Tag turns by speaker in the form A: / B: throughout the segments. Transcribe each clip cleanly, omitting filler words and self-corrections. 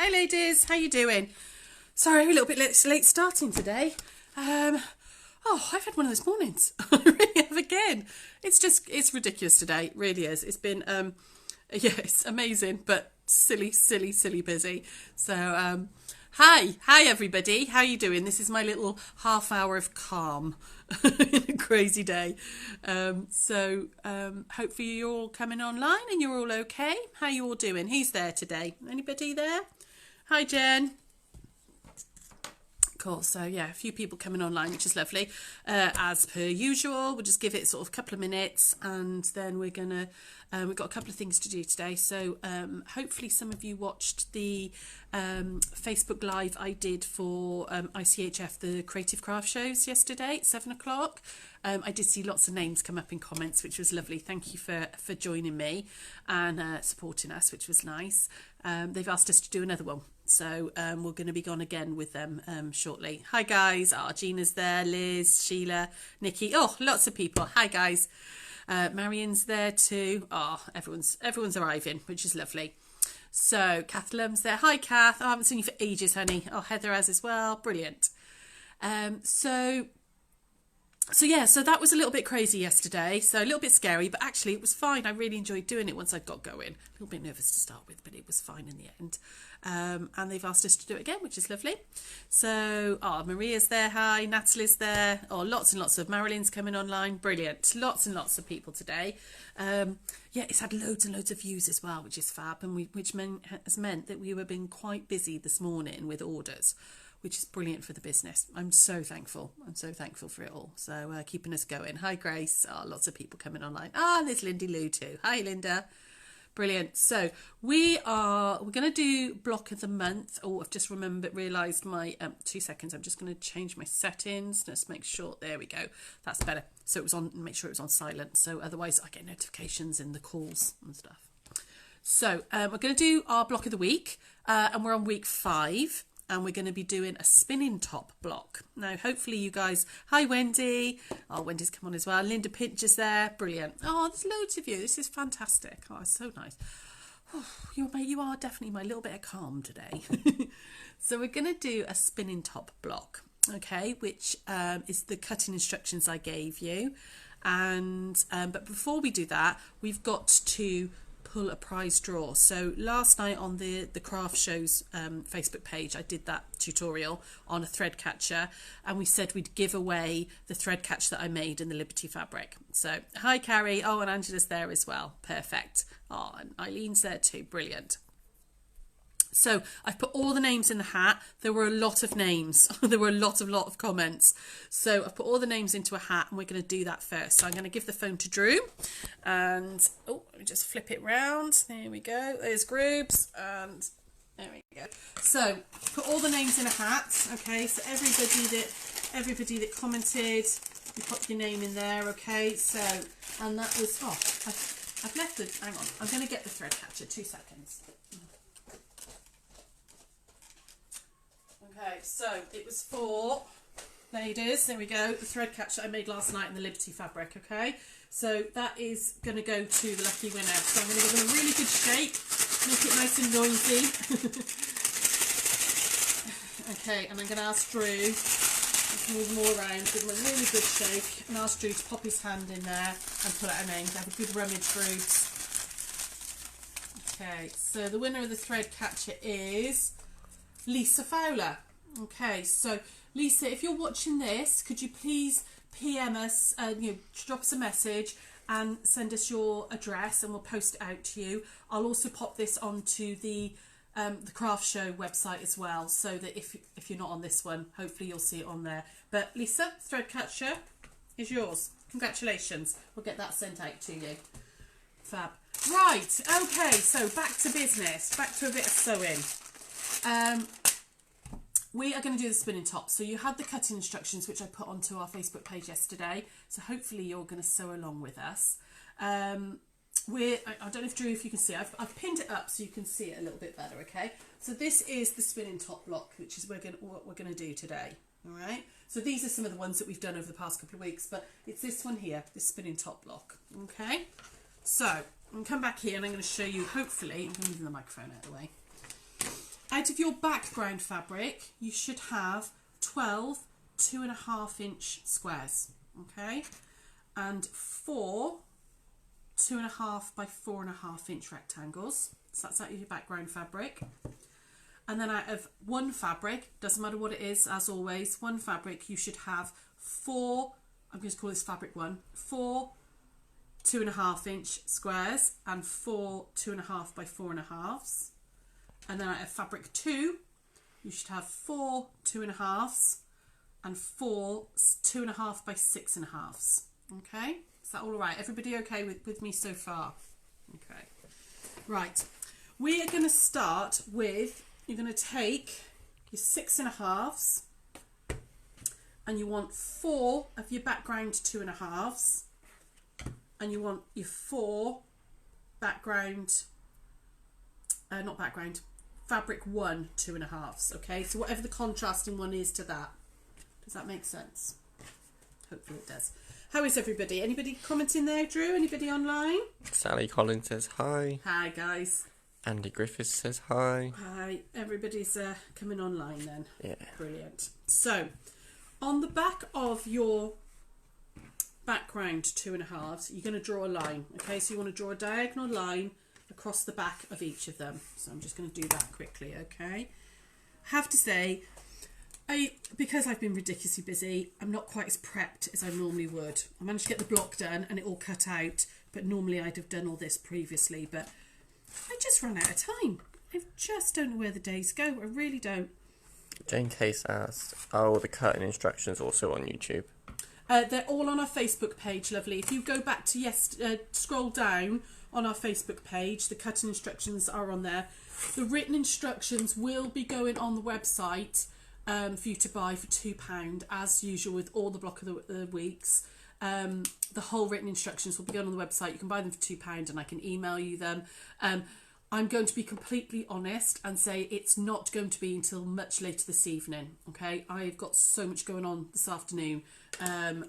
A: Hi ladies, how you doing? Sorry, we're a little bit late starting today. I've had one of those mornings. I really have again. It's ridiculous today. It really is. It's been, it's amazing, but silly busy. So, hi everybody. How you doing? This is my little half hour of calm in a crazy day. Hopefully you're all coming online and you're all okay. How you all doing? Who's there today? Anybody there? Hi, Jen. Cool. So yeah, a few people coming online, which is lovely. As per usual, we'll just give it sort of a couple of minutes, and then we're gonna. We've got a couple of things to do today. So hopefully some of you watched the Facebook Live I did for ICHF, the Creative Craft Shows yesterday at 7 o'clock. I did see lots of names come up in comments, which was lovely. Thank you for joining me and supporting us, which was nice. They've asked us to do another one. So we're going to be gone again with them shortly. Hi, guys. Gina's there. Liz, Sheila, Nikki. Oh, lots of people. Hi, guys. Marion's there too. Everyone's arriving, which is lovely. So Kath Lum's there. Hi, Kath. I haven't seen you for ages, honey. Oh, Heather has as well. Brilliant. So that was a little bit crazy yesterday. So a little bit scary, but actually it was fine. I really enjoyed doing it once I got going. A little bit nervous to start with, but it was fine in the end. And they've asked us to do it again, which is lovely. So, Maria's there. Hi, Natalie's there. Lots and lots of Marilyn's coming online. Brilliant. Lots and lots of people today. It's had loads and loads of views as well, which is fab, and which has meant that we were being quite busy this morning with orders, which is brilliant for the business. I'm so thankful. I'm so thankful for it all. So keeping us going. Hi, Grace. Lots of people coming online. There's Lindy Lou too. Hi, Linda. Brilliant. So we're going to do block of the month. I've just realised my 2 seconds. I'm just going to change my settings. Let's make sure. There we go. That's better. So it was on. Make sure it was on silent. So otherwise I get notifications in the calls and stuff. So we're going to do our block of the week, and we're on week 5. And we're going to be doing a spinning top block. Now, hopefully you guys... Hi, Wendy. Wendy's come on as well. Linda Pinch is there. Brilliant. There's loads of you. This is fantastic. It's so nice. You are definitely my little bit of calm today. So we're going to do a spinning top block, okay, which is the cutting instructions I gave you. And but before we do that, we've got to pull a prize draw. So last night on the craft shows Facebook page, I did that tutorial on a thread catcher, and we said we'd give away the thread catch that I made in the Liberty fabric. So hi, Carrie. And Angela's there as well. Perfect. And Eileen's there too. Brilliant. So I've put all the names in the hat. There were a lot of names. There were a lot of comments. So I've put all the names into a hat, and we're going to do that first. So I'm going to give the phone to Drew, and let me just flip it round. There we go. There's Groobs, and there we go. So put all the names in a hat. Okay. So everybody that commented, you put your name in there. Okay. So, and that was I've left the. Hang on. I'm going to get the thread catcher. 2 seconds. Okay, so it was for ladies. There we go. The thread catch that I made last night in the Liberty fabric. Okay, so that is going to go to the lucky winner. So I'm going to give them a really good shake, make it nice and noisy. Okay, and I'm going to ask Drew. Let's move them all around. Give them a really good shake, and ask Drew to pop his hand in there and put out a name. Have a good rummage, Groups. Okay, so the winner of the thread catcher is Lisa Fowler. Okay, so Lisa, if you're watching this, could you please PM us, drop us a message and send us your address, and we'll post it out to you. I'll also pop this onto the craft show website as well, so that if you're not on this one, hopefully you'll see it on there. But Lisa, thread catcher is yours. Congratulations. We'll get that sent out to you. Fab. Right. Okay. So back to business. Back to a bit of sewing. We are going to do the spinning top. So you had the cutting instructions, which I put onto our Facebook page yesterday. So hopefully you're going to sew along with us. I don't know if Drew, if you can see, I've pinned it up so you can see it a little bit better. Okay. So this is the spinning top block, which is what we're going to do today. All right. So these are some of the ones that we've done over the past couple of weeks, but it's this one here, this spinning top block. Okay. So I'm going to come back here and I'm going to show you, hopefully, I'm going to move the microphone out of the way. out of your background fabric, you should have 12 2.5 inch squares, okay, and 4 2.5 by 4.5 inch rectangles. So that's out of your background fabric. And then out of one fabric, doesn't matter what it is, as always, one fabric, you should have 4, I'm going to call this fabric 1, 4 2.5 inch squares and 4 2.5 by 4.5s. And then out of fabric 2, you should have 4 2.5s and 4 2.5 by 6.5s. Okay, is that all right? Everybody okay with me so far? Okay, right. We are going to start with, you're going to take your 6.5s and you want 4 of your background 2.5s and you want your 4 background, not background, fabric 1 2.5s. Okay, so whatever the contrasting one is to that. Does that make sense? Hopefully it does. How is everybody? Anybody commenting there, Drew? Anybody online?
B: Sally Collins says hi.
A: Hi, guys.
B: Andy Griffiths says hi.
A: Hi. Everybody's coming online then.
B: Yeah.
A: Brilliant. So, on the back of your background 2.5s, you're going to draw a line. Okay, so you want to draw a diagonal line across the back of each of them. So I'm just going to do that quickly, okay? Have to say, because I've been ridiculously busy, I'm not quite as prepped as I normally would. I managed to get the block done and it all cut out, but normally I'd have done all this previously, but I just ran out of time. I just don't know where the days go. I really don't.
B: Jane Case asked, are the cutting instructions also on YouTube?
A: They're all on our Facebook page, lovely. If you go back to scroll down on our Facebook page, the cutting instructions are on there. The written instructions will be going on the website for you to buy for £2, as usual with all the block of the weeks. The whole written instructions will be going on the website. You can buy them for £2 and I can email you them. I'm going to be completely honest and say it's not going to be until much later this evening. Okay, I've got so much going on this afternoon, and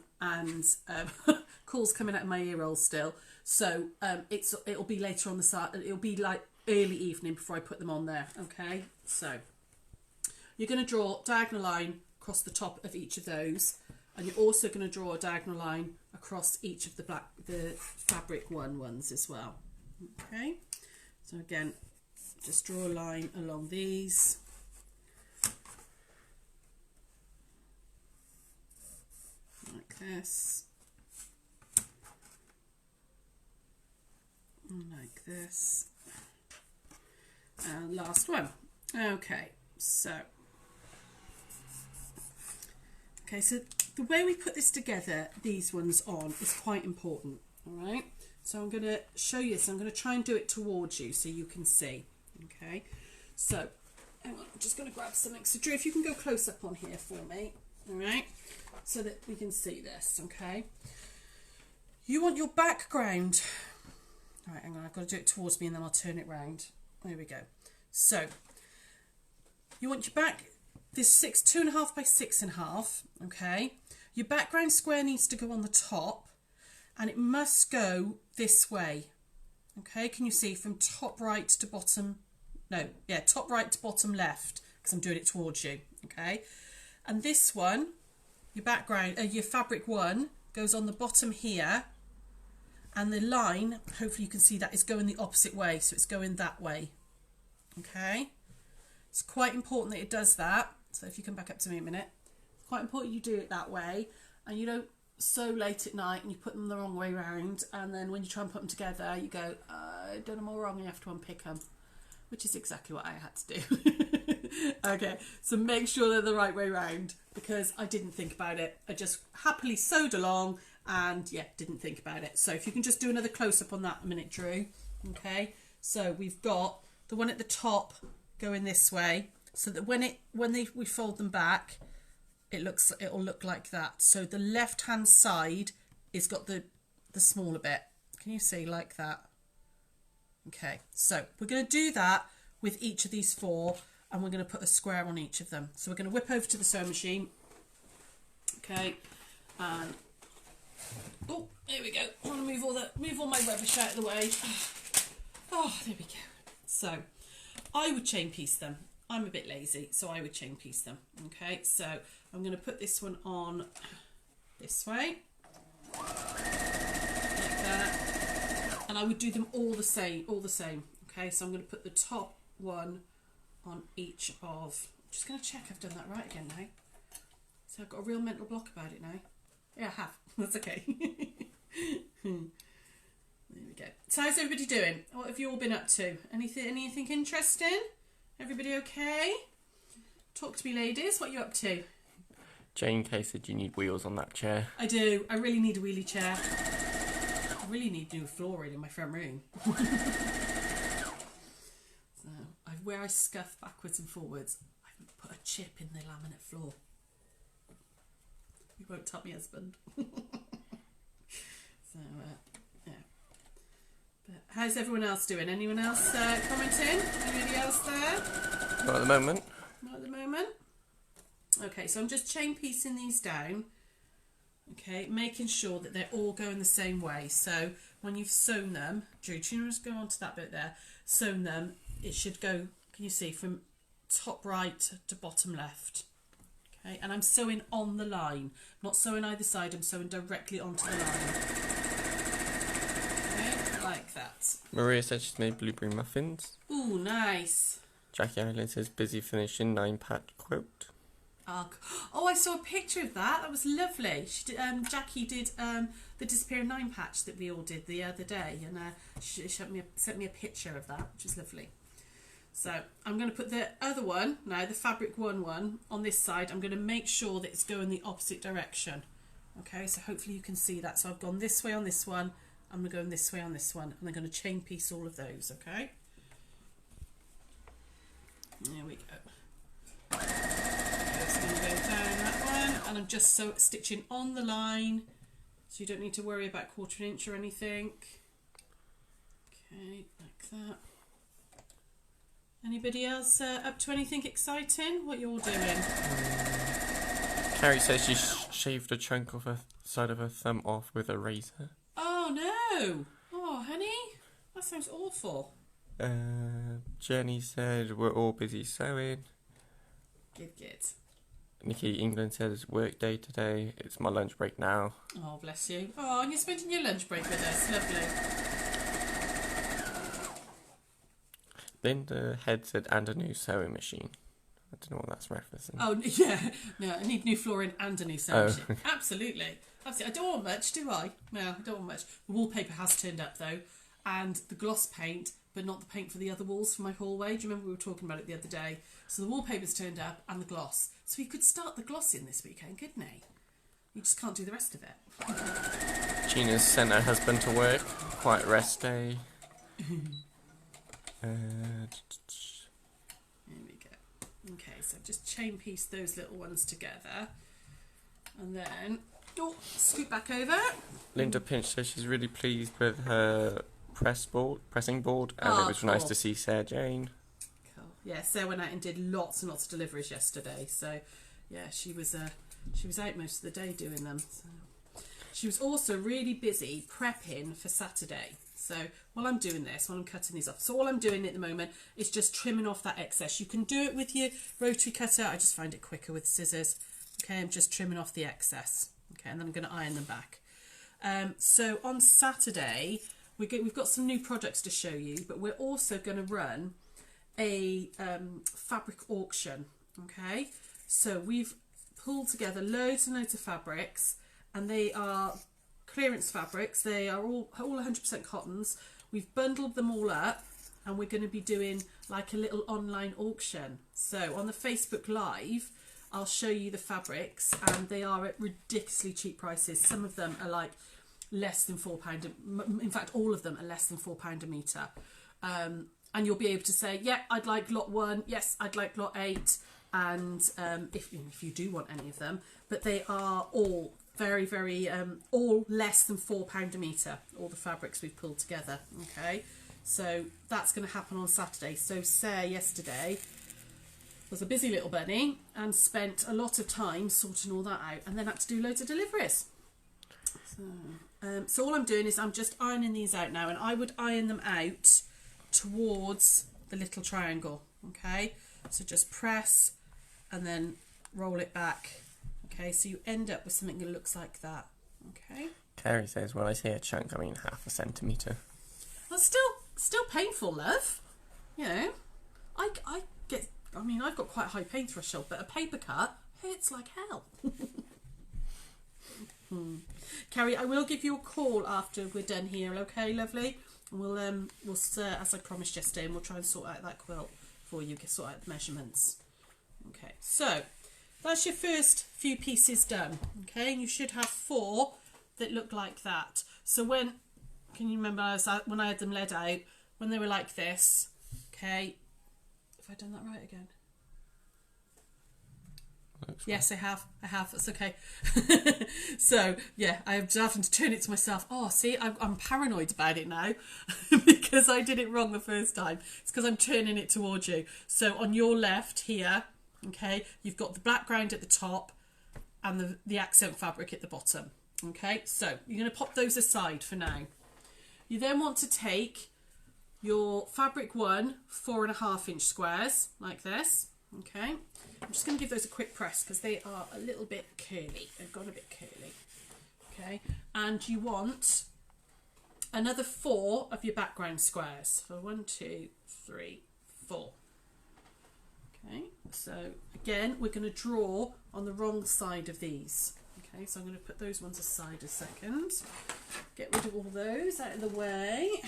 A: calls coming out of my ear holes still. So it'll be later on the side. It'll be like early evening before I put them on there. Okay, so you're going to draw a diagonal line across the top of each of those, and you're also going to draw a diagonal line across each of the fabric ones as well. Okay. So again, just draw a line along these. Like this. And like this. And last one. Okay, so the way we put this together, these ones on, is quite important, all right? So I'm going to show you this. I'm going to try and do it towards you so you can see. Okay. So hang on, I'm just going to grab something. So Drew, if you can go close up on here for me. All right. So that we can see this. Okay. You want your background. All right. Hang on. I've got to do it towards me and then I'll turn it round. There we go. So you want your this 2.5 by 6.5. Okay. Your background square needs to go on the top. And it must go this way. Okay, can you see from top right to bottom? No, yeah, top right to bottom left, because I'm doing it towards you. Okay, and this one, your background, your fabric 1 goes on the bottom here, and the line, hopefully you can see that, is going the opposite way, so it's going that way. Okay, it's quite important that it does that. So if you come back up to me a minute, it's quite important you do it that way, and you don't so late at night and you put them the wrong way round, and then when you try and put them together you go, I've done them all wrong, and you have to unpick them, which is exactly what I had to do. Okay, so make sure they're the right way round, because I didn't think about it. I just happily sewed along and yeah, didn't think about it. So if you can just do another close-up on that a minute, Drew. Okay, so we've got the one at the top going this way, so that when we fold them back, it'll look like that. So the left hand side is got the smaller bit. Can you see, like that? Okay, so we're going to do that with each of these 4, and we're going to put a square on each of them. So we're going to whip over to the sewing machine. Okay, and oh, there we go. I want to move all my rubbish out of the way. Oh, there we go. So I would chain piece them. I'm a bit lazy, so I would chain piece them. Okay, so I'm going to put this one on this way, like that, and I would do them all the same. Okay, so I'm going to put the top one on each of. I'm just going to check I've done that right again now. So I've got a real mental block about it now. Yeah, I have. That's okay. There we go. So how's everybody doing? What have you all been up to? Anything interesting? Everybody okay? Talk to me, ladies. What are you up to?
B: Jane K said you need wheels on that chair.
A: I do. I really need a wheelie chair. I really need new flooring in my front room. So, where I scuff backwards and forwards, I've put a chip in the laminate floor. You won't tell me, husband. So, yeah. But how's everyone else doing? Anyone else commenting? Anybody else there?
B: Not at the moment.
A: Not at the moment. Okay, so I'm just chain piecing these down. Okay, making sure that they're all going the same way. So when you've sewn them, Drew, do you just go on to that bit there? Sewn them, it should go, can you see, from top right to bottom left. Okay, and I'm sewing on the line, not sewing either side, I'm sewing directly onto the line. Okay, like that.
B: Maria said she's made blueberry muffins.
A: Ooh, nice.
B: Jackie Allen says busy finishing 9-patch quilt.
A: Oh, I saw a picture of that. That was lovely. She did, Jackie did the Disappearing 9 patch that we all did the other day, and she sent me a picture of that, which is lovely. So I'm going to put the other one, now the Fabric one on this side. I'm going to make sure that it's going the opposite direction. Okay, so hopefully you can see that. So I've gone this way on this one, I'm going to go this way on this one, and I'm going to chain piece all of those, okay? There we go. Just going to go down that one, and I'm just stitching on the line, so you don't need to worry about 1/4 inch or anything. Okay, like that. Anybody else up to anything exciting? What you all doing?
B: Carrie says she shaved a chunk of her side of her thumb off with a razor.
A: Oh no! Oh honey, that sounds awful.
B: Jenny said we're all busy sewing.
A: Good.
B: Nikki England says work day today. It's my lunch break now.
A: Oh bless you. Oh, and you're spending your lunch break with us. Lovely.
B: Linda Head said and a new sewing machine. I don't know what that's referencing.
A: Oh yeah, no, I need new flooring and a new sewing machine.
B: Okay.
A: Absolutely. I don't want much, do I? No, I don't want much. The wallpaper has turned up though, and the gloss paint, but not the paint for the other walls for my hallway. Do you remember we were talking about it the other day? So the wallpaper's turned up and the gloss. So we could start the gloss in this weekend, couldn't we? You just can't do the rest of it.
B: Gina's sent her husband to work. Quiet rest day.
A: There we go. Okay, so just chain piece those little ones together, and then scoot back over.
B: Linda Pinch says she's really pleased with her pressing board, and it was nice to see Sarah Jane.
A: Cool. Yeah, Sarah went out and did lots and lots of deliveries yesterday. So yeah, she was out most of the day doing them. So she was also really busy prepping for Saturday. So while I'm doing this, while I'm cutting these off, so all I'm doing at the moment is just trimming off that excess. You can do it with your rotary cutter. I just find it quicker with scissors. Okay, I'm just trimming off the excess. Okay, and then I'm going to iron them back. So on Saturday, we've got some new products to show you, but we're also going to run a fabric auction. Okay, so we've pulled together loads and loads of fabrics, and they are clearance fabrics. They are all 100% cottons. We've bundled them all up, and we're going to be doing like a little online auction. So on the Facebook Live, I'll show you the fabrics, and they are at ridiculously cheap prices. Some of them are like less than £4. In fact, all of them are less than £4 a metre. And you'll be able to say, yeah, I'd like lot 1. Yes, I'd like lot 8. And if you do want any of them, but they are all very, very, all less than £4 a metre, all the fabrics we've pulled together. Okay, so that's going to happen on Saturday. So Sarah yesterday was a busy little bunny and spent a lot of time sorting all that out, and then had to do loads of deliveries. So all I'm doing is I'm just ironing these out now, and I would iron them out towards the little triangle. Okay, So just press and then roll it back. Okay, so you end up with something that looks like that. Okay.
B: Carrie says, when I say a chunk, I mean half a centimetre.
A: Well, still painful, love. You know, I've got quite a high pain threshold, but a paper cut hurts like hell. Carrie, I will give you a call after we're done here, okay, lovely? And we'll as I promised yesterday, and we'll try and sort out that quilt for you, sort out the measurements. Okay, so that's your first few pieces done. Okay, and you should have 4 that look like that. So can you remember when I had them laid out, when they were like this? Okay, have I done that right again? Yes, I have. That's okay. So, yeah, I'm just having to turn it to myself. Oh, see, I'm paranoid about it now because I did it wrong the first time. It's because I'm turning it towards you. So on your left here, okay, you've got the background at the top and the accent fabric at the bottom. Okay, so you're going to pop those aside for now. You then want to take your fabric 1 4.5-inch squares like this. Okay, I'm just going to give those a quick press because they are a little bit curly. They've got a bit curly. Okay, and you want another 4 of your background squares. So 1, 2, 3, 4. Okay, so again, we're going to draw on the wrong side of these. Okay, so I'm going to put those ones aside a second. Get rid of all those out of the way.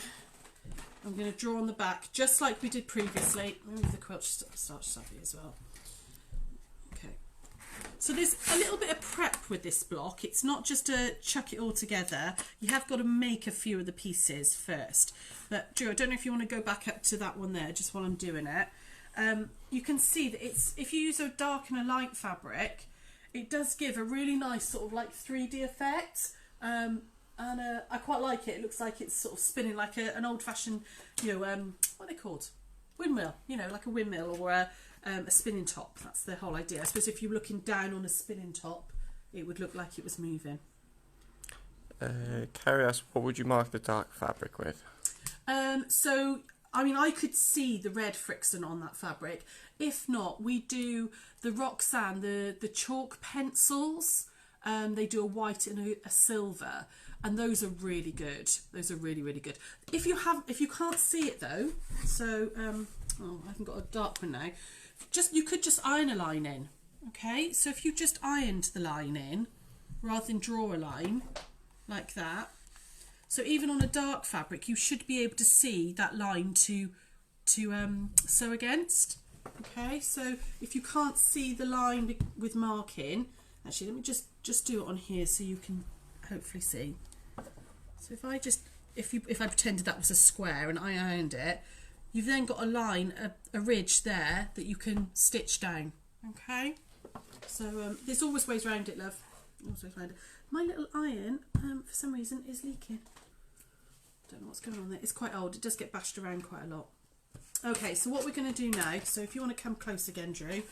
A: I'm going to draw on the back, just like we did previously. Move the quilt starch savvy as well. Okay. So there's a little bit of prep with this block. It's not just to chuck it all together. You have got to make a few of the pieces first. But Drew, I don't know if you want to go back up to that one there, just while I'm doing it. You can see that if you use a dark and a light fabric, it does give a really nice sort of like 3D effect. And I quite like it. It looks like it's sort of spinning like an old-fashioned, what are they called? Windmill, like a windmill or a spinning top. That's the whole idea. I suppose if you're looking down on a spinning top, it would look like it was moving.
B: Carrie asked, what would you mark the dark fabric with?
A: I could see the red Frixion on that fabric. If not, we do the Roxanne, the chalk pencils. They do a white and a silver, and those are really good. Those are really, really good. If you can't see it though, so I haven't got a dark one now. You could just iron a line in. Okay, so if you just ironed the line in rather than draw a line like that. So even on a dark fabric, you should be able to see that line to sew against. Okay, so if you can't see the line with marking, actually, let me just do it on here so you can hopefully see. So if I pretended that was a square and I ironed it, you've then got a line, a ridge there that you can stitch down. Okay, so there's always ways around it, love. Always ways around it. My little iron, for some reason, is leaking. Don't know what's going on there. It's quite old. It does get bashed around quite a lot. Okay, so what we're going to do now, so if you want to come close again, Drew,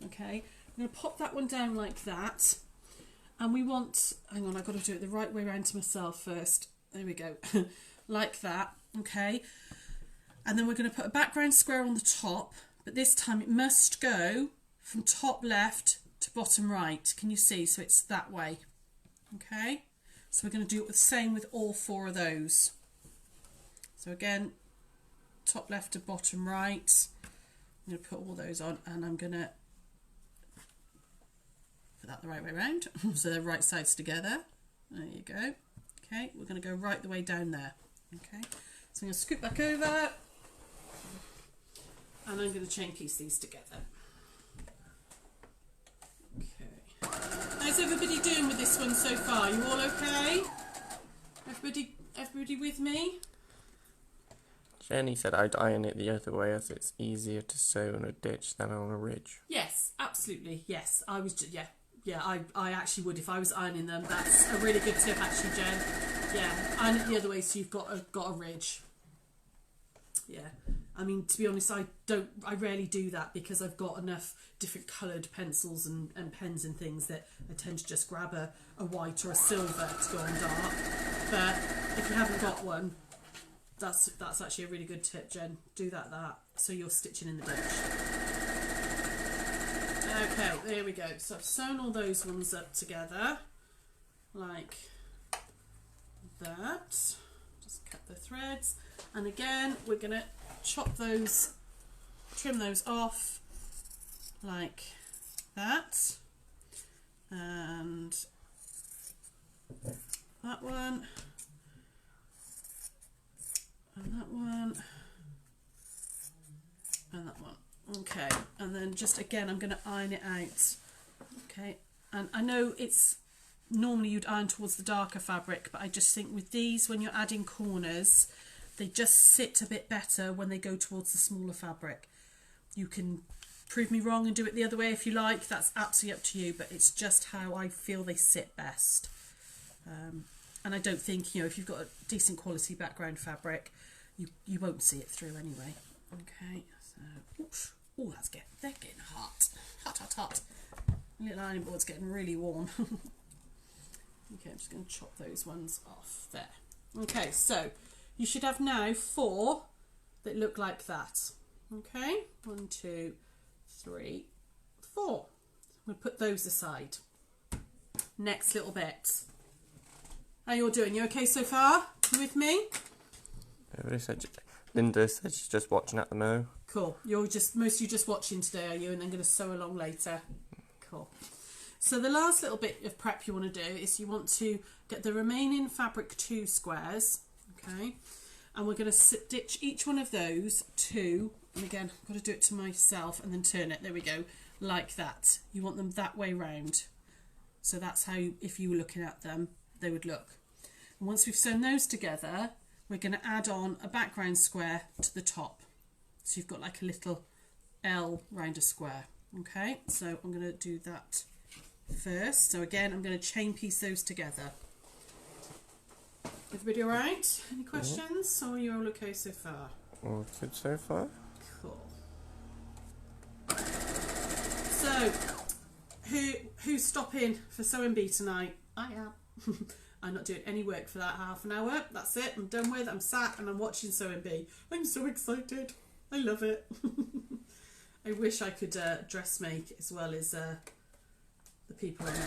A: okay, I'm going to pop that one down like that. And we want, hang on, I've got to do it the right way around to myself first. There we go. Like that, okay. And then we're going to put a background square on the top, but this time it must go from top left to bottom right. Can you see? So it's that way, okay. So we're going to do it the same with all 4 of those. So again, top left to bottom right. I'm going to put all those on, and I'm going to put that the right way around. So they're right sides together. There you go. Okay, we're going to go right the way down there. Okay, so I'm going to scoot back over, and I'm going to chain piece these together. Okay. How's everybody doing with this one so far? You all okay? Everybody with me?
B: Jenny said I'd iron it the other way as it's easier to sew on a ditch than on a ridge.
A: Yes, absolutely. Yes, I was just, yeah, I actually would if I was ironing them. That's a really good tip, actually, Jen. Yeah, iron it the other way so you've got a ridge. Yeah, I mean, to be honest, I rarely do that because I've got enough different coloured pencils and pens and things that I tend to just grab a white or a silver to go on dark. But if you haven't got one, that's actually a really good tip, Jen. Do that so you're stitching in the ditch. Okay, there we go. So I've sewn all those ones up together like that. Just cut the threads, and again we're going to trim those off like that, and that one, and that one, and that one. Okay, and then just again I'm going to iron it out. Okay, and I know it's normally you'd iron towards the darker fabric, but I just think with these, when you're adding corners, they just sit a bit better when they go towards the smaller fabric. You can prove me wrong and do it the other way if you like, that's absolutely up to you, but it's just how I feel they sit best. And I don't think, you know, if you've got a decent quality background fabric, you won't see it through anyway. Okay, so oops. Oh, they're getting hot. Hot. Little ironing board's getting really warm. Okay, I'm just going to chop those ones off there. Okay, so you should have now 4 that look like that. Okay, 1, 2, 3, 4. I'm going to put those aside. Next little bit. How you all doing? You okay so far? You with me?
B: Linda said she's just watching at the moment.
A: Cool. Most of you just watching today, are you? And then going to sew along later. Cool. So the last little bit of prep you want to do is you want to get the remaining fabric 2 squares. Okay. And we're going to stitch each one of those to, and again, I've got to do it to myself and then turn it. There we go. Like that. You want them that way round. So that's how, if you were looking at them, they would look. And once we've sewn those together, we're going to add on a background square to the top. So you've got like a little L round a square. Okay, so I'm going to do that first. So again, I'm going to chain piece those together. Everybody all right? Any questions? Or are you all okay so far?
B: All good so far.
A: Cool. So, who's stopping for sewing bee tonight? I am. I'm not doing any work for that half an hour. That's it. I'm done with. I'm sat and I'm watching sewing bee. I'm so excited. I love it. I wish I could dress make as well as the people I know.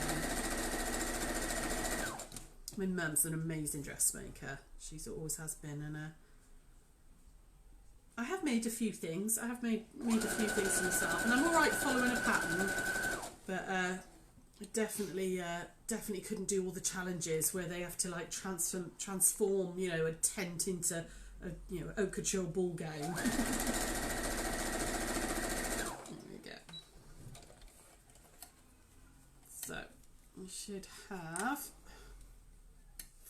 A: My mum's an amazing dressmaker. She always has been, and I have made a few things. I have made a few things for myself, and I'm all right following a pattern, but I definitely couldn't do all the challenges where they have to like transform, you know, a tent into a haute couture ball gown. So we should have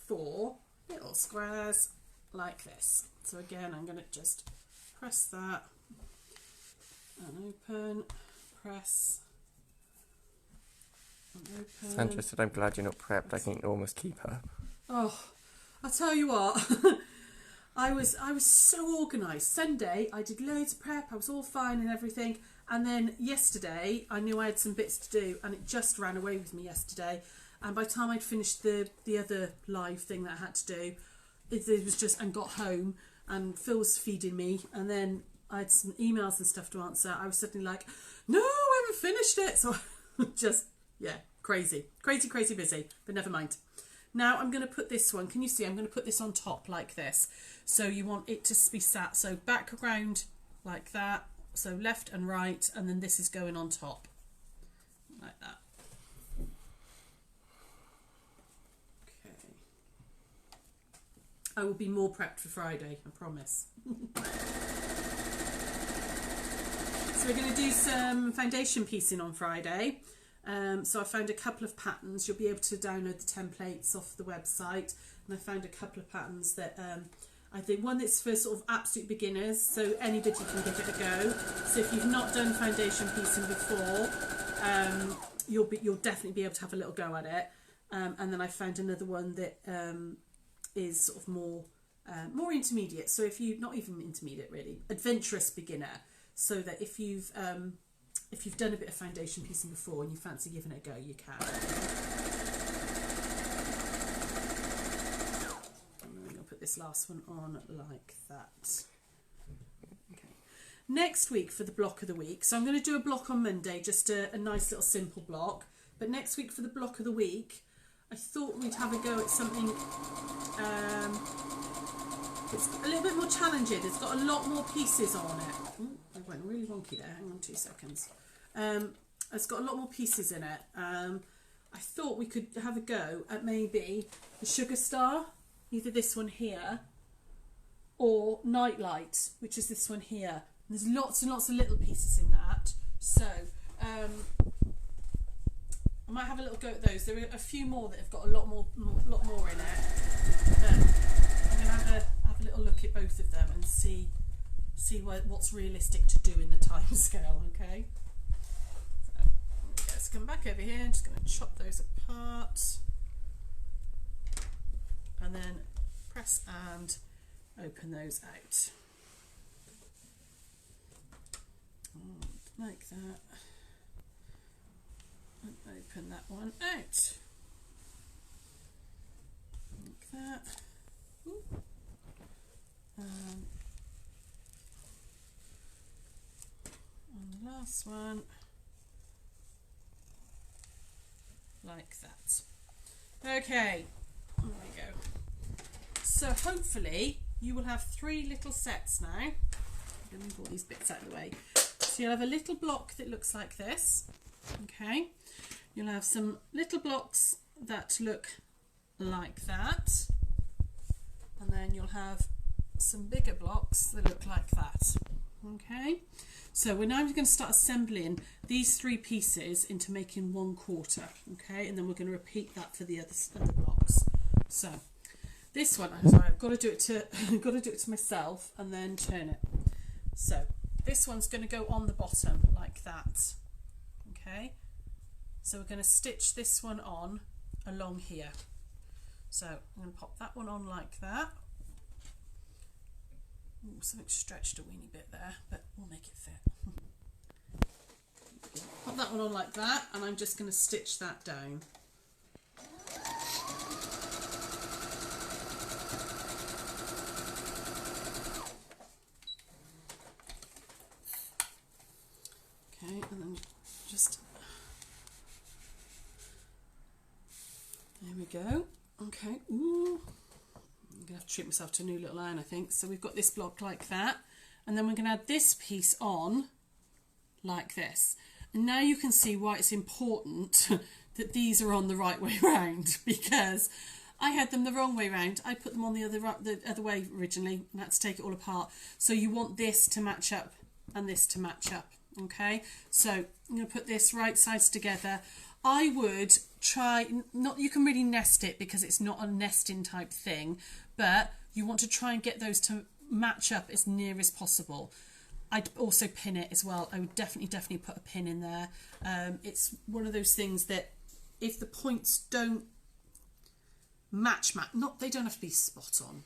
A: 4 little squares like this. So again, I'm going to just press that and open, press and open.
B: Sandra said, I'm glad you're not prepped. I think you'll almost keep her.
A: Oh, I'll tell you what. I was so organised. Sunday, I did loads of prep. I was all fine and everything. And then yesterday, I knew I had some bits to do, and it just ran away with me yesterday. And by the time I'd finished the other live thing that I had to do, it was just, and got home, and Phil was feeding me, and then I had some emails and stuff to answer. I was suddenly like, no, I haven't finished it. So just, yeah, crazy busy, but never mind. Now I'm going to put this one, can you see, I'm going to put this on top like this. So you want it to be sat, so background like that, so left and right, and then this is going on top, like that. Okay. I will be more prepped for Friday, I promise. So we're going to do some foundation piecing on Friday. So I found a couple of patterns. You'll be able to download the templates off the website, and I found a couple of patterns that I think one that's for sort of absolute beginners, so anybody can give it a go. So if you've not done foundation piecing before, you'll definitely be able to have a little go at it. And then I found another one that is sort of more intermediate. So if you, not even intermediate really, adventurous beginner. So that if you've done a bit of foundation piecing before and you fancy giving it a go, you can. And then I'll put this last one on like that. Okay. next week for the block of the week, so I'm going to do a block on Monday, just a nice little simple block, but next week for the block of the week I thought we'd have a go at something it's a little bit more challenging. It's got a lot more pieces on it. Ooh, I went really wonky there, hang on 2 seconds. It's got a lot more pieces in it. I thought we could have a go at maybe the Sugar Star, either this one here or Nightlight, which is this one here. And there's lots and lots of little pieces in that, so I might have a little go at those. There are a few more that have got a lot more in it. But I'm going to have a little look at both of them and see what's realistic to do in the time scale. Okay. So, let's come back over here. I'm just going to chop those apart, and then press and open those out. Like that. And open that one out. Like that. Ooh. And the last one, like that. Okay, there we go. So hopefully you will have 3 little sets now. I'm going to move all these bits out of the way. So you'll have a little block that looks like this. Okay, you'll have some little blocks that look like that, and then you'll have some bigger blocks that look like that. Okay, so we're now going to start assembling these 3 pieces into making 1/4. Okay, and then we're going to repeat that for the other blocks. So this one, I'm sorry, I've got to do it to myself and then turn it. So this one's going to go on the bottom like that. Okay, so we're going to stitch this one on along here. So I'm going to pop that one on like that. Ooh, something stretched a weeny bit there, but we'll make it fit. Pop that one on like that, and I'm just going to stitch that down. Okay, and then just, there we go. Okay, ooh, I'm going to have to treat myself to a new little iron, I think. So we've got this block like that, and then we're going to add this piece on like this. And now you can see why it's important that these are on the right way round, because I had them the wrong way round. I put them on the other way originally and had to take it all apart. So you want this to match up and this to match up. Okay, so I'm going to put this right sides together. I would try, you can really nest it because it's not a nesting type thing, but you want to try and get those to match up as near as possible. I'd also pin it as well. I would definitely put a pin in there. It's one of those things that if the points don't match, they don't have to be spot on,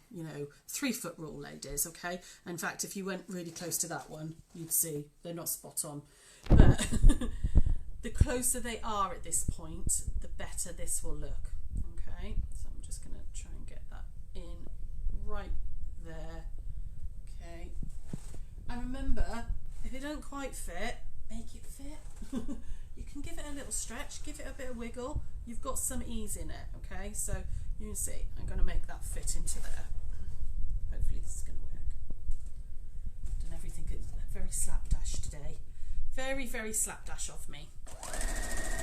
A: 3-foot rule, ladies, okay? In fact, if you went really close to that one, you'd see they're not spot on. But the closer they are at this point, the better this will look, okay? So I'm just going to try and get that in right there, okay? And remember, if it don't quite fit, make it fit. You can give it a little stretch, give it a bit of wiggle. You've got some ease in it, okay? So you can see, I'm going to make that fit into there. Hopefully this is going to work. Done everything very slapdash today. Very, very slapdash of me.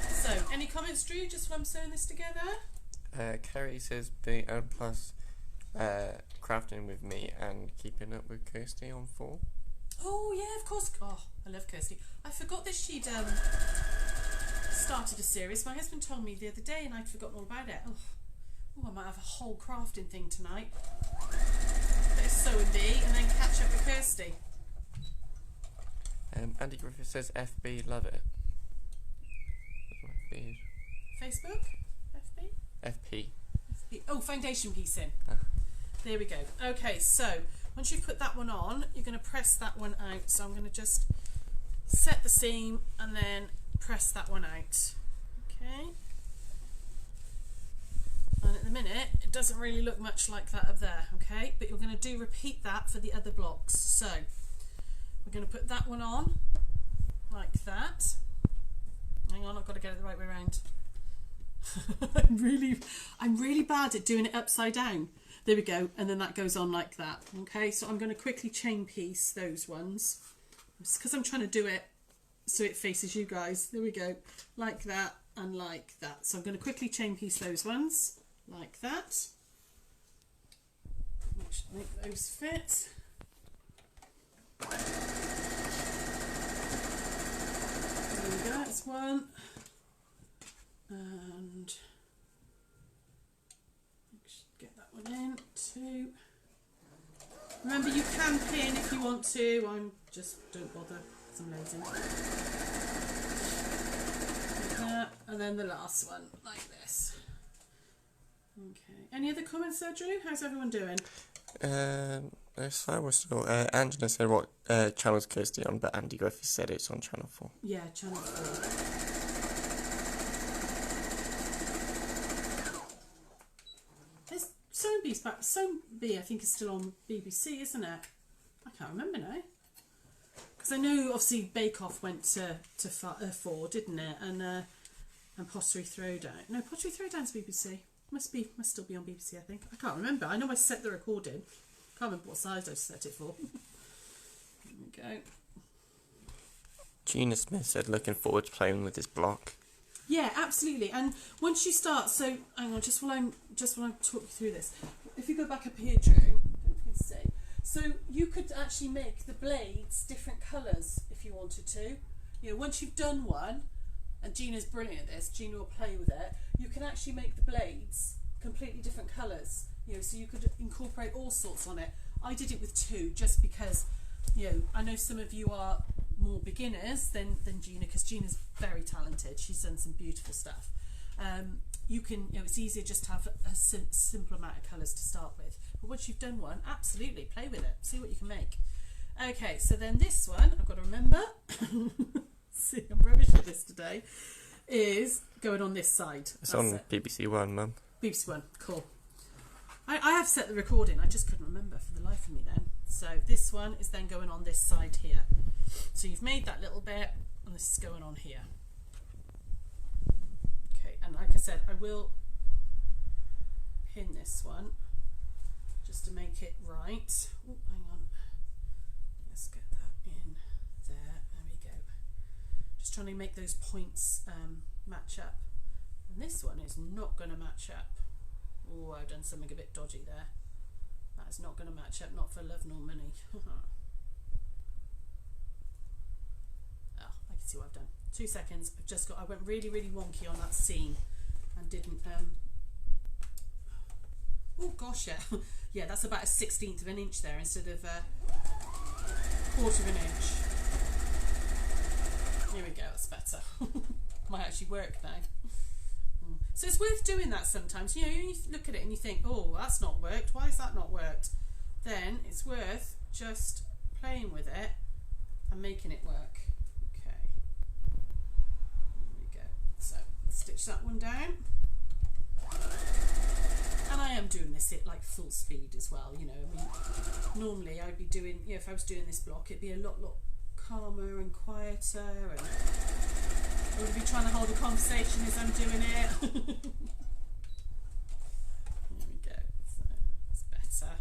A: So, any comments, Drew, just while I'm sewing this together?
B: Kerry says the L plus crafting with me and keeping up with Kirsty on 4.
A: Oh yeah, of course. Oh, I love Kirsty. I forgot that she'd started a series. My husband told me the other day and I'd forgotten all about it. Oh, I might have a whole crafting thing tonight. Bit of sewing bee and then catch up with Kirsty.
B: Andy Griffith says FB, love it.
A: Facebook? FB?
B: FP.
A: FP. Oh, foundation piecing. There we go. Okay, so once you've put that one on, you're going to press that one out. So I'm going to just set the seam and then press that one out. Okay. And at the minute, it doesn't really look much like that up there, okay? But you're going to repeat that for the other blocks. So we're going to put that one on like that. Hang on, I've got to get it the right way around. I'm really bad at doing it upside down. There we go, and then that goes on like that. Okay, so I'm going to quickly chain piece those ones, just because I'm trying to do it so it faces you guys. There we go, like that and like that. So I'm going to quickly chain piece those ones like that. Make those fit. There we go, that's one. And get that one in, two. Remember, you can pin if you want to. I'm just don't bother because I'm lazy. Like that. And then the last one, like this. Okay. Any other comments there, Drew? How's everyone doing?
B: So we're still. Angela said what channel's Kirsty on, but Andy Griffiths said it's on Channel 4.
A: Yeah, Channel 4. Soamby, I think, is still on BBC, isn't it? I can't remember now. Because I know, obviously, Bake Off went to 4, didn't it? And Pottery Throwdown. No, Pottery Throwdown's BBC. Must still be on BBC, I think. I can't remember. I know I set the recording. Can't remember what size I set it for. There we go.
B: Gina Smith said looking forward to playing with this block.
A: Yeah, absolutely. And once you start, so hang on, just while I'm talking you through this, if you go back up here, Drew, I don't know if you can see. So you could actually make the blades different colours if you wanted to. You know, once you've done one, and Gina's brilliant at this, Gina will play with it. You can actually make the blades completely different colours. You know, so you could incorporate all sorts on it. I did it with 2 just because, you know, I know some of you are more beginners than Gina, because Gina's very talented. She's done some beautiful stuff. You can, you know, it's easier just to have a simple amount of colours to start with. But once you've done one, absolutely play with it. See what you can make. Okay, so then this one, I've got to remember. See, I'm rubbish at this today. Is going on this side.
B: It's on BBC One, Mum.
A: BBC One, cool. I have set the recording. I just couldn't remember for the life of me then. So this one is then going on this side here. So you've made that little bit, and this is going on here. Okay, and like I said, I will pin this one just to make it right. Oh, hang on. Let's get that in there. There we go. Just trying to make those points match up. And this one is not going to match up. Oh, I've done something a bit dodgy there. That is not going to match up, not for love nor money. I can see what I've done. 2 seconds. I went really, really wonky on that seam and didn't. Oh gosh, yeah, yeah. That's about a 1/16 of an inch there instead of a 1/4 of an inch. Here we go. That's better. Might actually work now. So it's worth doing that sometimes. You know, you look at it and you think, oh, that's not worked. Why has that not worked? Then it's worth just playing with it and making it work. Okay. There we go. So stitch that one down. And I am doing this at like full speed as well. You know, I mean, normally I'd be doing, you know, if I was doing this block, it'd be a lot calmer and quieter, and I would be trying to hold a conversation as I'm doing it. There we go. So that's better.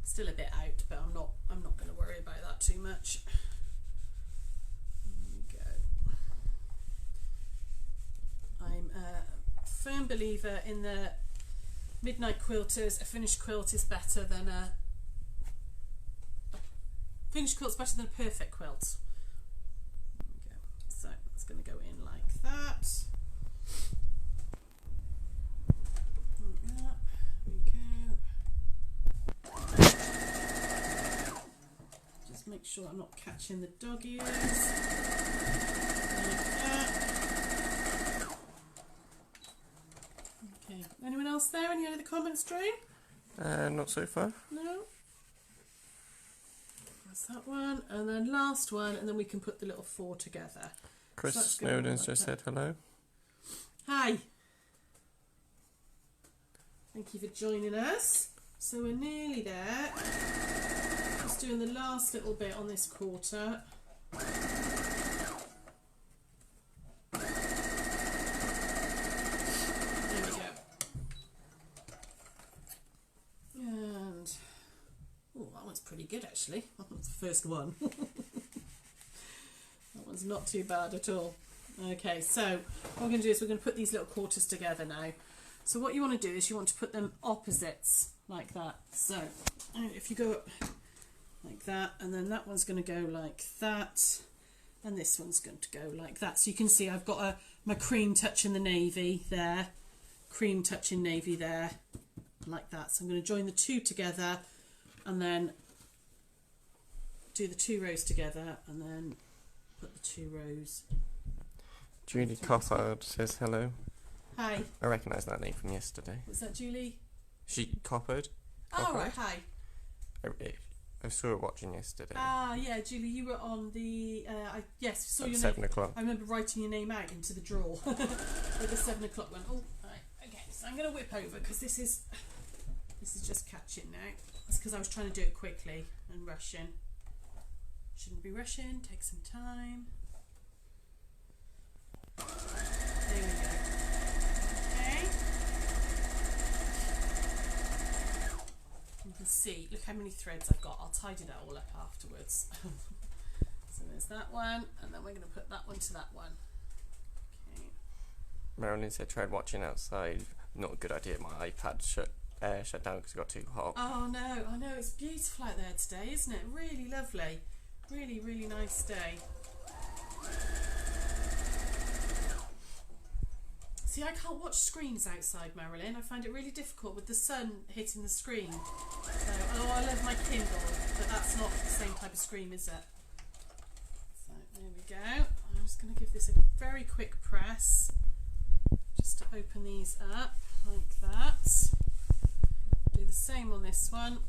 A: Still a bit out, but I'm not going to worry about that too much. There we go. I'm a firm believer in the midnight quilters. A finished quilt is better than a finished quilt's better than a perfect quilt. There we go. So it's going to go in like that. Like that. There we go. Just make sure I'm not catching the dog ears. Like that. Okay. Anyone else there? Any other comments, Drew?
B: Not so far.
A: No. That's that one, and then last one, and then we can put the little 4 together.
B: Chris Snowden's just said hello.
A: Hi. Thank you for joining us. So we're nearly there. Just doing the last little bit on this quarter. There we go. And oh, that one's pretty good actually. That's the first one. That one's not too bad at all. Okay, so what we're going to do is we're going to put these little quarters together now. So what you want to do is you want to put them opposites like that. So if you go up like that, and then that one's going to go like that, and this one's going to go like that. So you can see I've got my cream touch in the navy there, cream touch in navy there, like that. So I'm going to join the two together and then do the 2 rows together and then put the 2 rows.
B: Julie Coppard says hello.
A: Hi.
B: I recognise that name from yesterday.
A: Was that Julie?
B: She Coppard?
A: Oh, right, hi.
B: I saw her watching yesterday.
A: Ah, yeah, Julie, you were on the... yes, saw
B: At
A: your
B: 7
A: name.
B: o'clock.
A: I remember writing your name out into the drawer with the 7 o'clock one. Oh, right, okay, so I'm going to whip over because this is just catching now. That's because I was trying to do it quickly and rushing. Shouldn't be rushing, take some time. There we go. Okay. You can see, look how many threads I've got. I'll tidy that all up afterwards. So there's that one, and then we're going to put that one to that one. Okay.
B: Marilyn said tried watching outside. Not a good idea. My iPad shut down because it got too hot.
A: Oh no, I know, it's beautiful out there today, isn't it? Really lovely. Really, really nice day. See, I can't watch screens outside, Marilyn. I find it really difficult with the sun hitting the screen. So, oh, I love my Kindle, but that's not the same type of screen, is it? So, there we go. I'm just going to give this a very quick press, just to open these up, like that. Do the same on this one.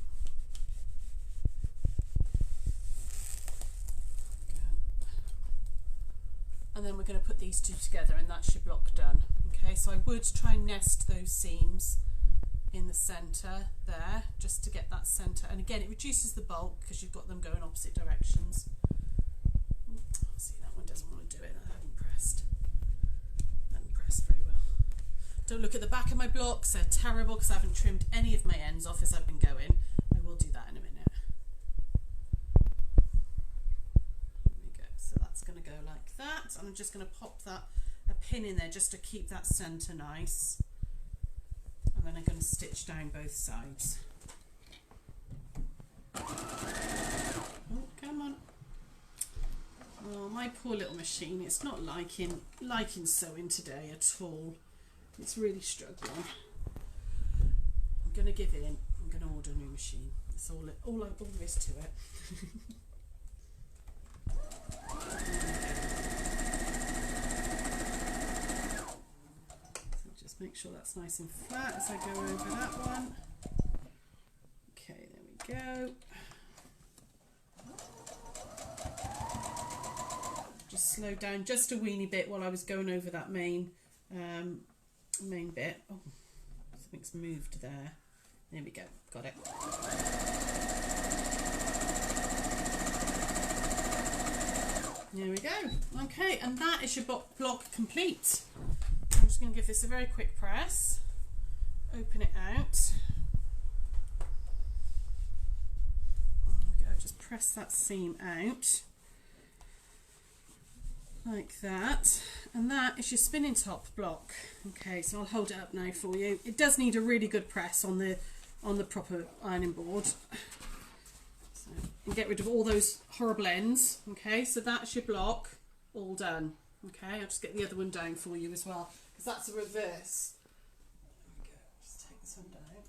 A: And then we're going to put these two together and that's your block done. Okay, so I would try and nest those seams in the centre there, just to get that centre. And again, it reduces the bulk because you've got them going opposite directions. See, that one doesn't want to do it. I haven't pressed. I haven't pressed very well. Don't look at the back of my blocks. They're terrible because I haven't trimmed any of my ends off as I've been going. I will do that in a minute. Going to go like that, and I'm just going to pop a pin in there just to keep that centre nice, and then I'm going to stitch down both sides. Oh, come on. Oh, my poor little machine, it's not liking sewing today at all. It's really struggling. I'm going to give in. I'm going to order a new machine. That's all there is to it. So just make sure that's nice and flat as I go over that one. Okay, there we go. Just slow down just a weeny bit while I was going over that main bit. Oh, something's moved there. There we go, got it. There we go. Okay, and that is your block complete. I'm just going to give this a very quick press. Open it out. There we go. Just press that seam out. Like that. And that is your spinning top block. Okay, so I'll hold it up now for you. It does need a really good press on the proper ironing board. And get rid of all those horrible ends. Okay, so that's your block all done. Okay, I'll just get the other one down for you as well, because that's a reverse. There we go, just take this one down.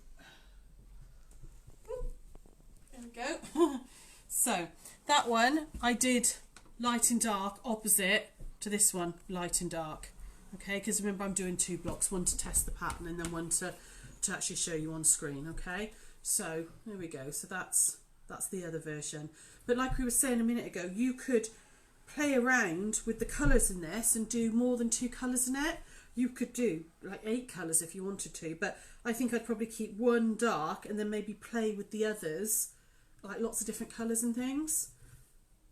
A: There we go. So that one I did light and dark opposite to this one, light and dark. Okay, because remember I'm doing 2 blocks, one to test the pattern and then one to actually show you on screen. Okay, so there we go. So that's the other version. But like we were saying a minute ago, you could play around with the colours in this and do more than 2 colours in it. You could do like 8 colours if you wanted to, but I think I'd probably keep one dark and then maybe play with the others like lots of different colours and things.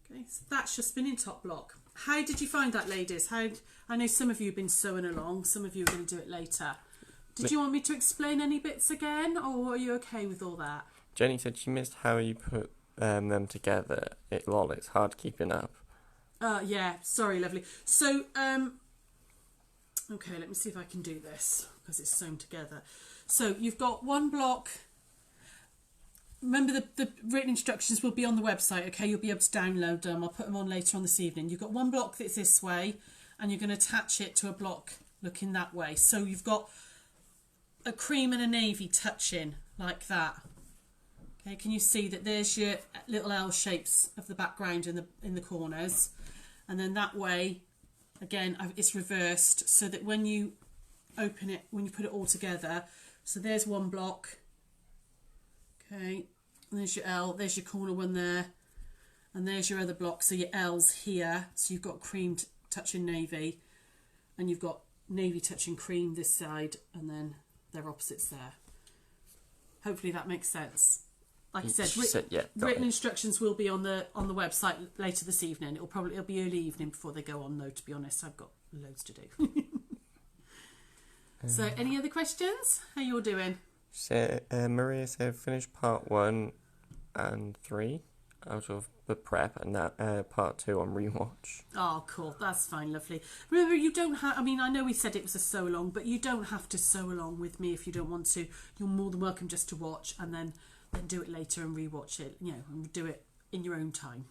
A: Okay, so that's your spinning top block. How did you find that, ladies? I know some of you have been sewing along, some of you are going to do it later. Did you want me to explain any bits again, or are you okay with all that?
B: Jenny said she missed how you put them together. It's hard keeping up.
A: Yeah, sorry, lovely. So, okay, let me see if I can do this, because it's sewn together. So you've got one block. Remember, the written instructions will be on the website, okay? You'll be able to download them. I'll put them on later on this evening. You've got one block that's this way, and you're going to attach it to a block looking that way. So you've got a cream and a navy touching like that. Okay, can you see that there's your little L shapes of the background in the corners, and then that way, again, it's reversed so that when you open it, when you put it all together, so there's one block. Okay, and there's your L, there's your corner one there, and there's your other block. So your L's here, so you've got cream touching navy, and you've got navy touching cream this side, and then they're opposites there. Hopefully that makes sense. Like I said, written instructions will be on the website later this evening. It'll be early evening before they go on, though, to be honest. I've got loads to do. So any other questions? How you all doing?
B: So, Maria said finish part 1 and 3 out of the prep, and that part 2 on rewatch.
A: Oh, cool. That's fine, lovely. Remember, you don't have... I mean, I know we said it was a sew along, but you don't have to sew along with me if you don't want to. You're more than welcome just to watch and then do it later and rewatch it, and do it in your own time.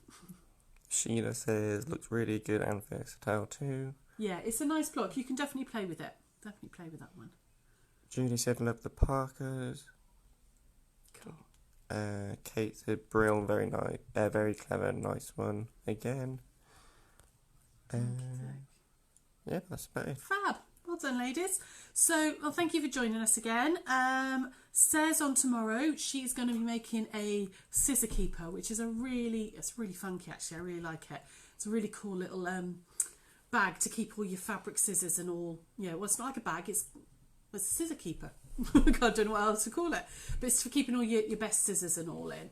B: Sheila says looks really good and versatile too.
A: Yeah, it's a nice block. You can definitely play with it. Definitely play with that one.
B: Julie said love the Parkers.
A: Cool.
B: Kate said brill, very nice, very clever, nice one again. Yeah, that's about it.
A: Fab. Well done, ladies. So, well, thank you for joining us again. Sarah's on tomorrow. She's going to be making a scissor keeper, which is it's really funky actually. I really like it. It's a really cool little bag to keep all your fabric scissors and all. Well, it's not like a bag. It's a scissor keeper. God, I don't know what else to call it, but it's for keeping all your best scissors and all in.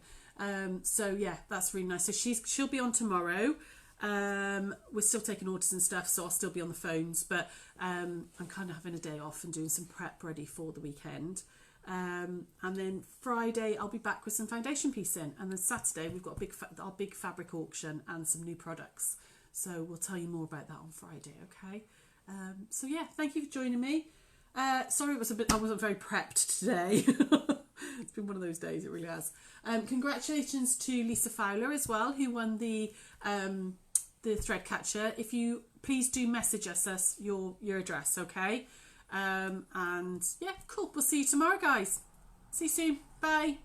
A: So yeah, that's really nice. So she'll be on tomorrow. We're still taking orders and stuff, so I'll still be on the phones, but I'm kind of having a day off and doing some prep ready for the weekend. And then Friday I'll be back with some foundation piecing, and then Saturday we've got our big fabric auction and some new products, so we'll tell you more about that on Friday. Okay, so yeah, thank you for joining me. Sorry I wasn't very prepped today. It's been one of those days, it really has. Congratulations to Lisa Fowler as well, who won the thread catcher. If you please do message us your address, okay? And yeah, cool. We'll see you tomorrow, guys. See you soon. Bye.